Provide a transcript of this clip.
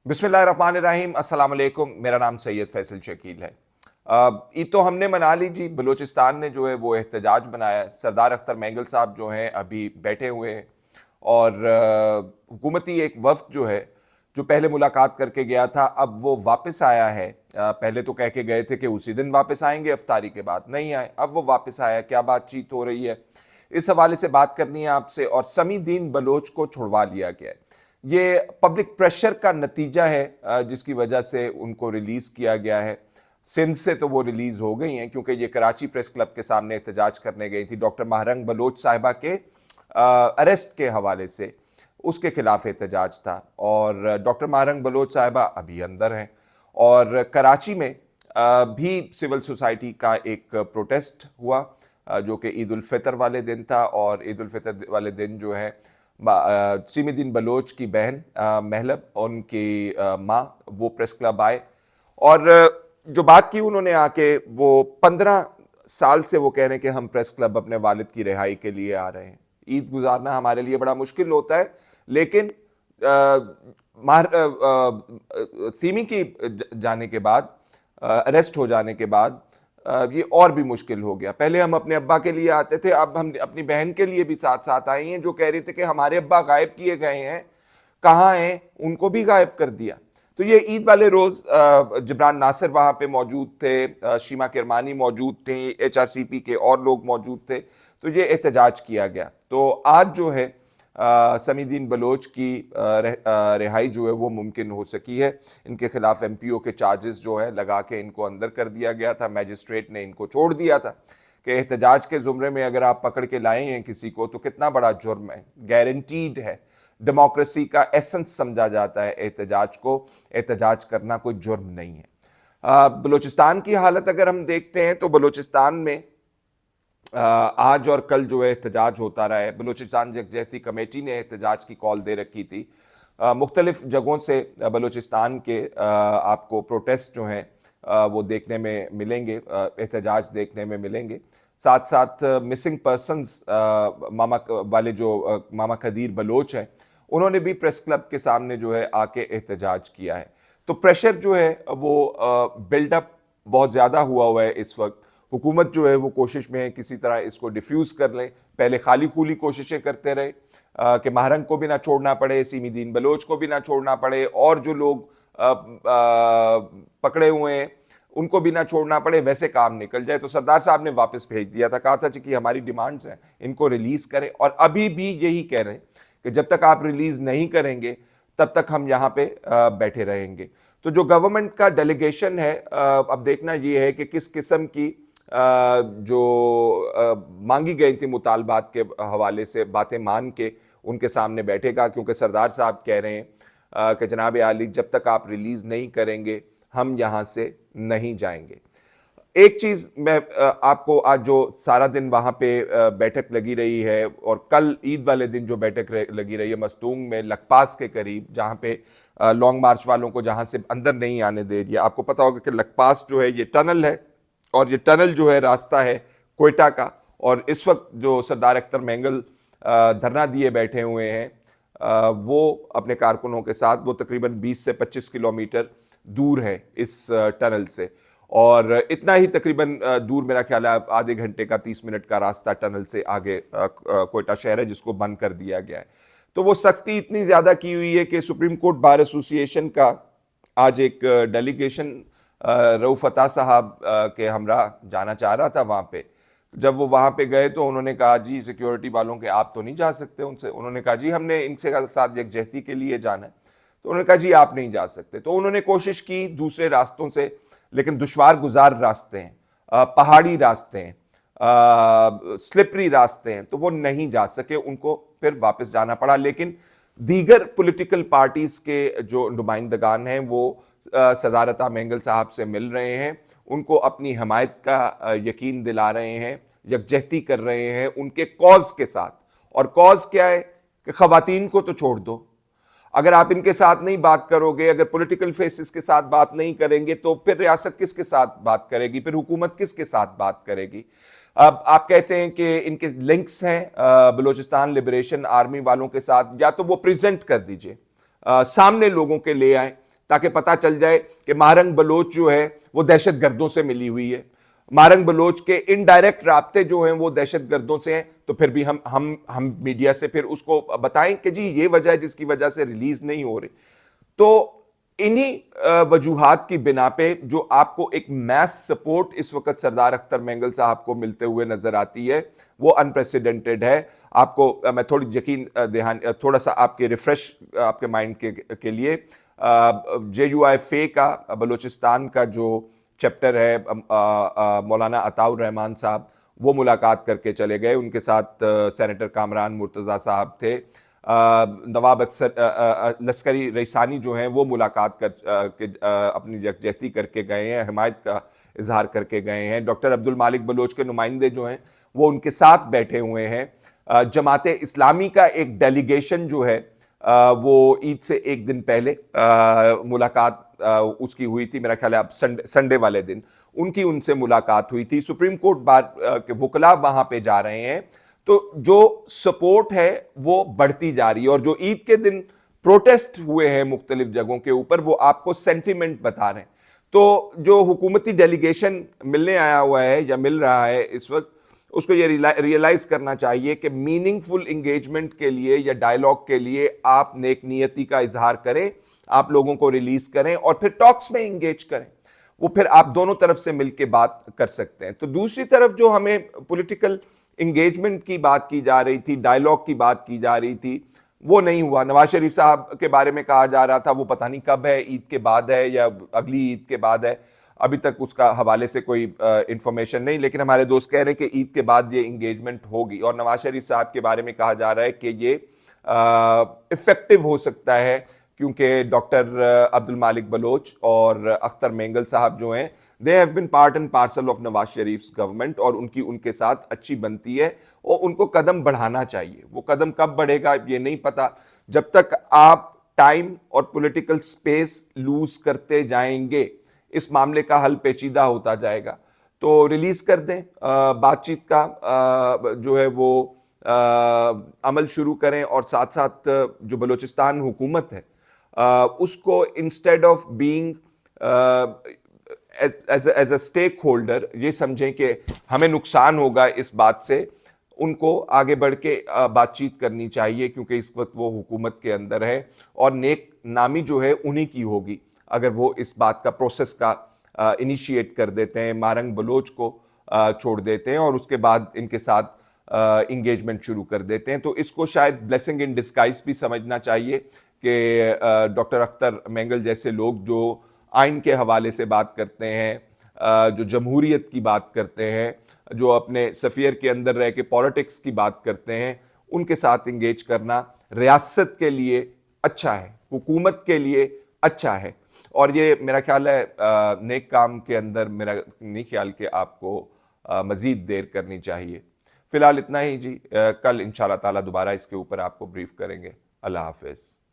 बिस्मिल्लाहिर्रहमानिर्रहीम, अस्सलाम वालेकुम। मेरा नाम सैयद फैसल शकील है। ईद तो हमने मना ली जी। बलूचिस्तान ने जो है वो एहतजाज बनाया है। सरदार अख्तर मैंगल साहब जो हैं अभी बैठे हुए हैं और हुकूमती एक वफ्द जो है, जो पहले मुलाकात करके गया था, अब वो वापस आया है। पहले तो कह के गए थे कि उसी दिन वापस आएंगे, इफ्तारी के बाद नहीं आए, अब वो वापस आया। क्या बातचीत हो रही है, इस हवाले से बात करनी है आपसे। और समीदीन बलोच को छुड़वा लिया गया है। ये पब्लिक प्रेशर का नतीजा है जिसकी वजह से उनको रिलीज किया गया है। सिंध से तो वो रिलीज हो गई हैं क्योंकि ये कराची प्रेस क्लब के सामने एहतजाज करने गई थी डॉक्टर महरंग बलोच साहिबा के अरेस्ट के हवाले से। उसके खिलाफ एहतजाज था और डॉक्टर महरंग बलोच साहिबा अभी अंदर हैं। और कराची में भी सिविल सोसाइटी का एक प्रोटेस्ट हुआ जो कि ईद उल फितर वाले दिन था। और ईद उल फितर वाले दिन जो है सीमीदीन बलोच की बहन महलब और उनकी माँ वो प्रेस क्लब आए और जो बात की उन्होंने आके, वो 15 साल से वो कह रहे हैं कि हम प्रेस क्लब अपने वालिद की रिहाई के लिए आ रहे हैं। ईद गुजारना हमारे लिए बड़ा मुश्किल होता है, लेकिन सीमी की जाने के बाद, अरेस्ट हो जाने के बाद ये और भी मुश्किल हो गया। पहले हम अपने अब्बा के लिए आते थे, अब हम अपनी बहन के लिए भी साथ साथ आए हैं, जो कह रहे थे कि हमारे अब्बा गायब किए गए हैं, कहाँ हैं, उनको भी गायब कर दिया। तो ये ईद वाले रोज जिब्रान नासिर वहां पे मौजूद थे, शीमा किरमानी मौजूद थे, HRCP के और लोग मौजूद थे। तो ये एहतजाज किया गया। तो आज जो है समीदीन बलोच की रिहाई जो है वो मुमकिन हो सकी है। इनके खिलाफ MPO के चार्जेस जो है लगा के इनको अंदर कर दिया गया था। मैजिस्ट्रेट ने इनको छोड़ दिया था कि एहतजाज के जुमरे में अगर आप पकड़ के लाए हैं किसी को तो कितना बड़ा जुर्म है, गारंटीड है। डेमोक्रेसी का एसेंस समझा जाता है एहतजाज को। एहतजाज करना कोई जुर्म नहीं है। बलूचिस्तान की हालत अगर हम देखते हैं तो बलूचिस्तान में आज और कल जो है एहतजाज होता रहा है। बलूचिस्तान यकजहती कमेटी ने एहतजाज की कॉल दे रखी थी। मुख्तलिफ जगहों से बलूचिस्तान के आपको प्रोटेस्ट जो हैं वो देखने में मिलेंगे, एहतजाज देखने में मिलेंगे। साथ साथ मिसिंग पर्सनस मामा वाले जो मामा खदीर बलोच हैं, उन्होंने भी प्रेस क्लब के सामने जो है आके एहतजाज किया है। तो प्रेशर जो है वो बिल्डअप बहुत ज़्यादा हुआ है इस वक्त। हुकूमत जो है वो कोशिश में है किसी तरह इसको डिफ्यूज़ कर लें। पहले खाली खूली कोशिशें करते रहे कि महरंग को भी ना छोड़ना पड़े, सीमीदीन बलोच को भी ना छोड़ना पड़े, और जो लोग पकड़े हुए हैं उनको भी ना छोड़ना पड़े, वैसे काम निकल जाए। तो सरदार साहब ने वापस भेज दिया था, कहा था कि हमारी डिमांड्स हैं, इनको रिलीज़ करें। और अभी भी यही कह रहे हैं कि जब तक आप रिलीज़ नहीं करेंगे तब तक हम यहाँ पे बैठे रहेंगे। तो जो गवर्नमेंट का डेलीगेशन है, अब देखना ये है कि किस किस्म की जो मांगी गई थी मुतालबात के हवाले से बातें मान के उनके सामने बैठेगा। क्योंकि सरदार साहब कह रहे हैं कि जनाब आली, जब तक आप रिलीज़ नहीं करेंगे हम यहाँ से नहीं जाएंगे। एक चीज़ मैं आपको, आज जो सारा दिन वहाँ पे बैठक लगी रही है और कल ईद वाले दिन जो बैठक लगी रही है मस्तूंग में लकपास के करीब, जहाँ पे लॉन्ग मार्च वालों को जहाँ से अंदर नहीं आने दे रही है। आपको पता होगा कि लकपास जो है ये टनल है और ये टनल जो है रास्ता है कोयटा का। और इस वक्त जो सरदार अख्तर मैंगल धरना दिए बैठे हुए हैं वो अपने कारकुनों के साथ, वो तकरीबन 20 से 25 किलोमीटर दूर है इस टनल से। और इतना ही तकरीबन दूर, मेरा ख्याल है आधे घंटे का 30 मिनट का रास्ता टनल से आगे कोयटा शहर है, जिसको बंद कर दिया गया है। तो वो सख्ती इतनी ज़्यादा की हुई है कि सुप्रीम कोर्ट बार एसोसिएशन का आज एक डेलीगेशन रऊफ अता साहब के हमरा जाना चाह रहा था वहाँ पे। जब वो वहाँ पे गए तो उन्होंने कहा जी सिक्योरिटी वालों के आप तो नहीं जा सकते उनसे। उन्होंने कहा जी हमने इनसे साथ यकजहती के लिए जाना है। तो उन्होंने कहा जी आप नहीं जा सकते। तो उन्होंने कोशिश की दूसरे रास्तों से, लेकिन दुश्वार गुजार रास्ते हैं, पहाड़ी रास्ते हैं, स्लिपरी रास्ते हैं, तो वो नहीं जा सके, उनको फिर वापस जाना पड़ा। लेकिन दीगर पॉलिटिकल पार्टीज के जो नुमाइंदगान हैं वो सरदार अता मैंगल साहब से मिल रहे हैं, उनको अपनी हमायत का यकीन दिला रहे हैं, यकजहती कर रहे हैं उनके कॉज के साथ। और कॉज क्या है कि खवातीन को तो छोड़ दो, अगर आप इनके साथ नहीं बात करोगे, अगर पॉलिटिकल फेसिस के साथ बात नहीं करेंगे तो फिर रियासत किसके साथ बात करेगी, फिर हुकूमत किसके साथ बात करेगी। अब आप कहते हैं कि इनके लिंक्स हैं बलूचिस्तान लिबरेशन आर्मी वालों के साथ, या तो वो प्रेजेंट कर दीजिए, सामने लोगों के ले आए تاکہ پتہ چل جائے کہ مارنگ بلوچ جو ہے وہ دہشت گردوں سے ملی ہوئی ہے، مارنگ بلوچ کے انڈائریکٹ رابطے جو ہیں وہ دہشت گردوں سے ہیں، تو پھر بھی ہم میڈیا سے پھر اس کو بتائیں کہ جی یہ وجہ ہے جس کی وجہ سے ریلیز نہیں ہو رہی. تو انہی وجوہات کی بنا پہ جو آپ کو ایک میس سپورٹ اس وقت سردار اختر مینگل صاحب کو ملتے ہوئے نظر آتی ہے وہ انپریسیڈنٹڈ ہے. آپ کو میں تھوڑی یقین دہان تھوڑا سا آپ کے ریفریش آپ کے مائنڈ کے لیے JUIFA کا بلوچستان کا جو چیپٹر ہے مولانا عطاء الرحمان صاحب وہ ملاقات کر کے چلے گئے. ان کے ساتھ سینیٹر کامران مرتضیٰ صاحب تھے، نواب لشکری ریسانی جو ہیں وہ ملاقات کر اپنی یکجہتی کر کے گئے ہیں، حمایت کا اظہار کر کے گئے ہیں. ڈاکٹر عبد المالک بلوچ کے نمائندے جو ہیں وہ ان کے ساتھ بیٹھے ہوئے ہیں. جماعت اسلامی کا ایک ڈیلیگیشن جو ہے وہ عید سے ایک دن پہلے ملاقات اس کی ہوئی تھی، میرا خیال ہے اب سنڈے والے دن ان سے ملاقات ہوئی تھی. سپریم کورٹ بار کے وکلاء وہاں پہ جا رہے ہیں، تو جو سپورٹ ہے وہ بڑھتی جا رہی ہے. اور جو عید کے دن پروٹیسٹ ہوئے ہیں مختلف جگہوں کے اوپر وہ آپ کو سینٹیمنٹ بتا رہے ہیں. تو جو حکومتی ڈیلیگیشن ملنے آیا ہوا ہے یا مل رہا ہے اس وقت، اس کو یہ ریئلائز کرنا چاہیے کہ میننگ فل انگیجمنٹ کے لیے یا ڈائیلاگ کے لیے آپ نیک نیتی کا اظہار کریں، آپ لوگوں کو ریلیز کریں اور پھر ٹاکس میں انگیج کریں. وہ پھر آپ دونوں طرف سے مل کے بات کر سکتے ہیں. تو دوسری طرف جو ہمیں پولیٹیکل انگیجمنٹ کی بات کی جا رہی تھی، ڈائیلاگ کی بات کی جا رہی تھی، وہ نہیں ہوا. نواز شریف صاحب کے بارے میں کہا جا رہا تھا وہ پتہ نہیں کب ہے، عید کے بعد ہے یا اگلی عید کے بعد ہے، ابھی تک اس کا حوالے سے کوئی انفارمیشن نہیں. لیکن ہمارے دوست کہہ رہے ہیں کہ عید کے بعد یہ انگیجمنٹ ہوگی. اور نواز شریف صاحب کے بارے میں کہا جا رہا ہے کہ یہ افیکٹو ہو سکتا ہے کیونکہ ڈاکٹر عبد المالک بلوچ اور اختر مینگل صاحب جو ہیں they have been part and parcel of Nawaz شریف's government اور ان کے ساتھ اچھی بنتی ہے اور ان کو قدم بڑھانا چاہیے. وہ قدم کب بڑھے گا یہ نہیں پتا. جب تک آپ ٹائم اور پولیٹیکل سپیس لوز کرتے جائیں گے اس معاملے کا حل پیچیدہ ہوتا جائے گا. تو ریلیز کر دیں، بات چیت کا جو ہے وہ عمل شروع کریں اور ساتھ ساتھ جو بلوچستان حکومت ہے اس کو instead of being as a stake holder یہ سمجھیں کہ ہمیں نقصان ہوگا اس بات سے، ان کو آگے بڑھ کے بات چیت کرنی چاہیے کیونکہ اس وقت وہ حکومت کے اندر ہے اور نیک نامی جو ہے انہی کی ہوگی اگر وہ اس بات کا پروسیس کا انیشیٹ کر دیتے ہیں، مارنگ بلوچ کو چھوڑ دیتے ہیں اور اس کے بعد ان کے ساتھ انگیجمنٹ شروع کر دیتے ہیں. تو اس کو شاید بلیسنگ ان ڈسگائز بھی سمجھنا چاہیے کہ ڈاکٹر اختر مینگل جیسے لوگ جو آئین کے حوالے سے بات کرتے ہیں، جو جمہوریت کی بات کرتے ہیں، جو اپنے سفیر کے اندر رہ کے پالیٹکس کی بات کرتے ہیں، ان کے ساتھ انگیج کرنا ریاست کے لیے اچھا ہے، حکومت کے لیے اچھا ہے. اور یہ میرا خیال ہے نیک کام کے اندر میرا نہیں خیال کہ آپ کو مزید دیر کرنی چاہیے. فی الحال اتنا ہی جی، کل انشاءاللہ تعالیٰ دوبارہ اس کے اوپر آپ کو بریف کریں گے. اللہ حافظ.